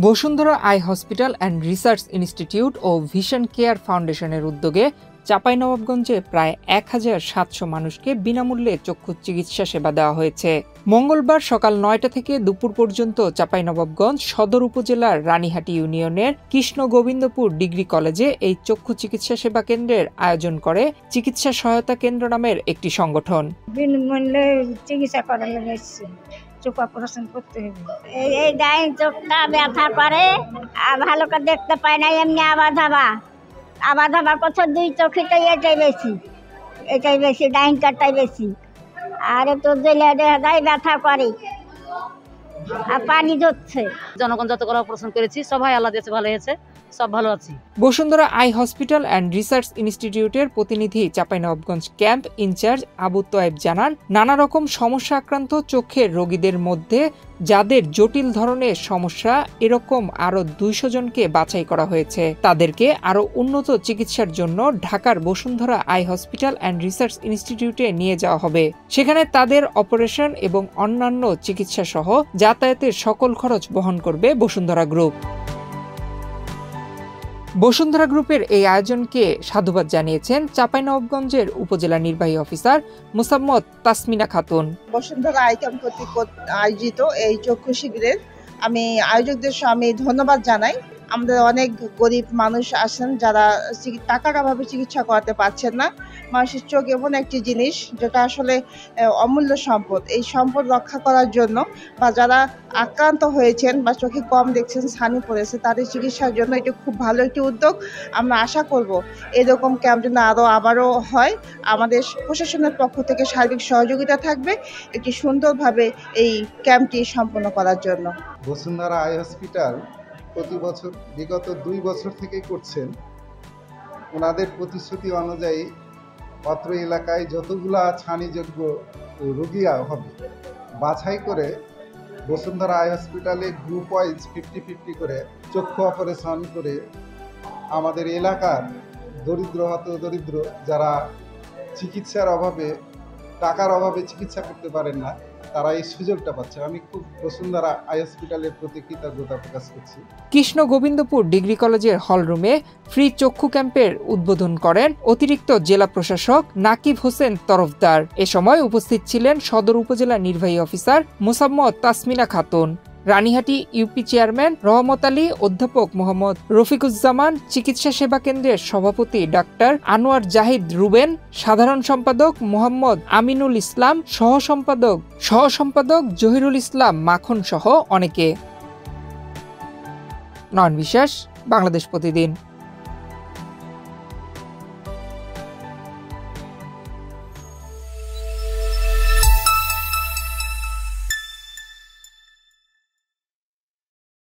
Bashundhara eye hospital and research institute ও vision care ফাউন্ডেশনের উদ্যোগে চাঁপাইনবাবগঞ্জে প্রায় ১,৭০০ মানুষকে বিনামূল্যে চক্ষু চিকিৎসা সেবা দেওয়া হয়েছে। মঙ্গলবার সকাল ৯টা থেকে দুপুর পর্যন্ত চাঁপাইনবাবগঞ্জ সদর উপজেলার রানীহাটি ইউনিয়নের কৃষ্ণ গোবিন্দপুর ডিগ্রি কলেজে এই চক্ষু চিকিৎসা সেবা কেন্দ্রের আয়োজন করে চিকিৎসা সহায়তা কেন্দ্র নামের একটি সংগঠন। বিনামূল্যে চিকিৎসা করানো হয়েছে। চোখ অপারেশন করতে হবে। এই ডাইন চোখটা ব্যথা করে, ভালো করে দেখতে পায় না, এমনি আবার ধাবা করছে। দুই চোখেটাই এটাই বেশি ডাইন কারটাই বেশি। আর একটু দিলে দেখা যায় ব্যথা করে আর পানি ধরছে। জনগণ যতগুলো অপারেশন করেছি সবাই আল্লাহ দিয়েছে, ভালো হয়েছে, সব ভালো আছি। Bashundhara eye hospital and research ইনস্টিটিউটের প্রতিনিধি চাঁপাইনবাবগঞ্জ ক্যাম্প ইনচার্জ আবু তোয়েব জানান, নানা রকম সমস্যা আক্রান্ত চোখের রোগীদের মধ্যে যাদের জটিল ধরনের সমস্যা এরকম আরো ২০০ জনকে বাছাই করা হয়েছে। তাদেরকে আরো উন্নত চিকিৎসার জন্য ঢাকার Bashundhara eye hospital and research ইনস্টিটিউটে নিয়ে যাওয়া হবে। সেখানে তাদের অপারেশন এবং অন্যান্য চিকিৎসা সহ যাতায়াতের সকল খরচ বহন করবে বসুন্ধরা গ্রুপ। বসুন্ধরা গ্রুপের এই আয়োজনকে সাধুবাদ জানিয়েছেন চাঁপাইনবাবগঞ্জের উপজেলা নির্বাহী অফিসার মোসাম্মদ তাসমিনা খাতুন। বসুন্ধরা আইকন কর্তৃক আয়োজিত এই চক্ষু শিবিরের আমি আয়োজকদের আমি ধন্যবাদ জানাই। আমাদের অনেক গরিব মানুষ আছেন যারা টাকার অভাবে চিকিৎসা করাতে পারছেন না। মানুষের চোখ এমন একটি জিনিস যেটা আসলে অমূল্য সম্পদ। এই সম্পদ রক্ষা করার জন্য বা যারা আক্রান্ত হয়েছেন বা চোখে কম দেখছেন, ছানি পড়েছে, তাদের চিকিৎসার জন্য এটি খুব ভালো একটি উদ্যোগ। আমরা আশা করব এরকম ক্যাম্প যেন আবারও হয়। আমাদের প্রশাসনের পক্ষ থেকে সার্বিক সহযোগিতা থাকবে একটি সুন্দরভাবে এই ক্যাম্পটি সম্পন্ন করার জন্য। বসুন্ধরা আই হসপিটাল প্রতি বছর বিগত ২ বছর থেকেই করছেন। ওনাদের প্রতিশ্রুতি অনুযায়ী অত্র এলাকায় যতগুলা ছানিযোগ্য রোগী হবে বাছাই করে বসুন্ধরা আই হসপিটালে গ্রুপ ওয়াইজ 50-50 করে চক্ষু অপারেশন করে আমাদের এলাকার দরিদ্র যারা চিকিৎসার অভাবে, টাকার অভাবে চিকিৎসা করতে পারেন না, তারা এই সুযোগটা পাচ্ছে। আমি খুব বসুন্ধরা আই হসপিটালের প্রতি কৃতজ্ঞতা প্রকাশ করছি। কৃষ্ণ গোবিন্দপুর ডিগ্রি কলেজের হলরুমে ফ্রি চক্ষু ক্যাম্পের উদ্বোধন করেন অতিরিক্ত জেলা প্রশাসক নাকিব হোসেন তরফদার। এ সময় উপস্থিত ছিলেন সদর উপজেলা নির্বাহী officer Mosammat Tasmina Khatun, Ranihati UP chairman Rahmat Ali, অধ্যাপক মোহাম্মদ রফিকুজ্জামান, চিকিৎসা সেবা কেন্দ্রের সভাপতি ডাক্তার আনোয়ার জাহিদ রুবেন, সাধারণ সম্পাদক মোহাম্মদ আমিনুল ইসলাম, সহ সম্পাদক জহিরুল ইসলাম মাখন সহ অনেকে। নয়ন বিশ্বাস, বাংলাদেশ প্রতিদিন।